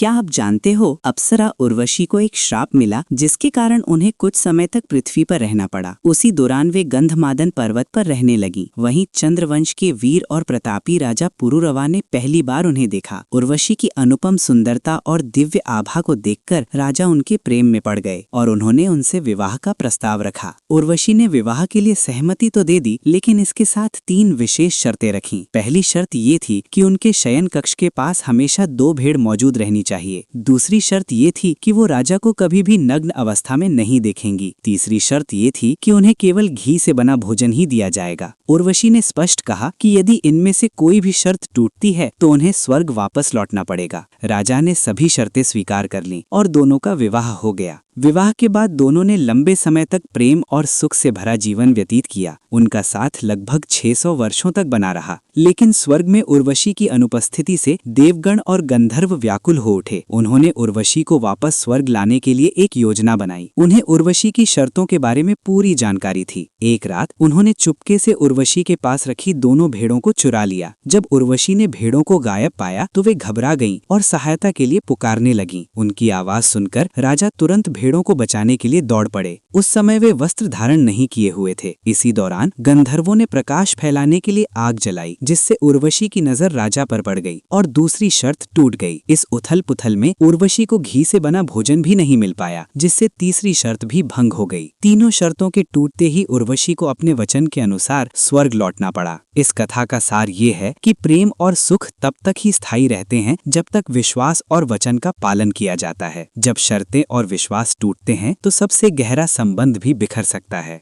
क्या आप जानते हो, अप्सरा उर्वशी को एक श्राप मिला जिसके कारण उन्हें कुछ समय तक पृथ्वी पर रहना पड़ा। उसी दौरान वे गंधमादन पर्वत पर रहने लगी। वहीं चंद्रवंश के वीर और प्रतापी राजा पुरुरवा ने पहली बार उन्हें देखा। उर्वशी की अनुपम सुंदरता और दिव्य आभा को देखकर राजा उनके प्रेम में पड़ गए और उन्होंने उनसे विवाह का प्रस्ताव रखा। उर्वशी ने विवाह के लिए सहमति तो दे दी, लेकिन इसके साथ 3 विशेष शर्तें रखीं। पहली शर्त ये थी कि उनके शयन कक्ष के पास हमेशा 2 भेड़ मौजूद रहनी चाहिए। दूसरी शर्त ये थी कि वो राजा को कभी भी नग्न अवस्था में नहीं देखेंगी। तीसरी शर्त ये थी कि उन्हें केवल घी से बना भोजन ही दिया जाएगा। उर्वशी ने स्पष्ट कहा कि यदि इनमें से कोई भी शर्त टूटती है तो उन्हें स्वर्ग वापस लौटना पड़ेगा। राजा ने सभी शर्तें स्वीकार कर लीं और दोनों का विवाह हो गया। विवाह के बाद दोनों ने लंबे समय तक प्रेम और सुख से भरा जीवन व्यतीत किया। उनका साथ लगभग 600 वर्षों तक बना रहा। लेकिन स्वर्ग में उर्वशी की अनुपस्थिति से देवगण और गंधर्व व्याकुल हो उठे। उन्होंने उर्वशी को वापस स्वर्ग लाने के लिए एक योजना बनाई। उन्हें उर्वशी की शर्तों के बारे में पूरी जानकारी थी। एक रात उन्होंने चुपके से उर्वशी के पास रखी दोनों भेड़ों को चुरा लिया। जब उर्वशी ने भेड़ों को गायब पाया तो वे घबरा गईं और सहायता के लिए पुकारने लगीं। उनकी आवाज सुनकर राजा तुरंत भेड़ों को बचाने के लिए दौड़ पड़े। उस समय वे वस्त्र धारण नहीं किए हुए थे। इसी दौरान गंधर्वों ने प्रकाश फैलाने के लिए आग जलाई, जिससे उर्वशी की नजर राजा पर पड़ गई और दूसरी शर्त टूट गई। इस उथल पुथल में उर्वशी को घी से बना भोजन भी नहीं मिल पाया, जिससे तीसरी शर्त भी भंग हो गई। तीनों शर्तों के टूटते ही उर्वशी को अपने वचन के अनुसार स्वर्ग लौटना पड़ा। इस कथा का सार ये है कि प्रेम और सुख तब तक ही स्थायी रहते हैं जब तक विश्वास और वचन का पालन किया जाता है। जब शर्तें और विश्वास टूटते हैं तो सबसे गहरा संबंध भी बिखर सकता है।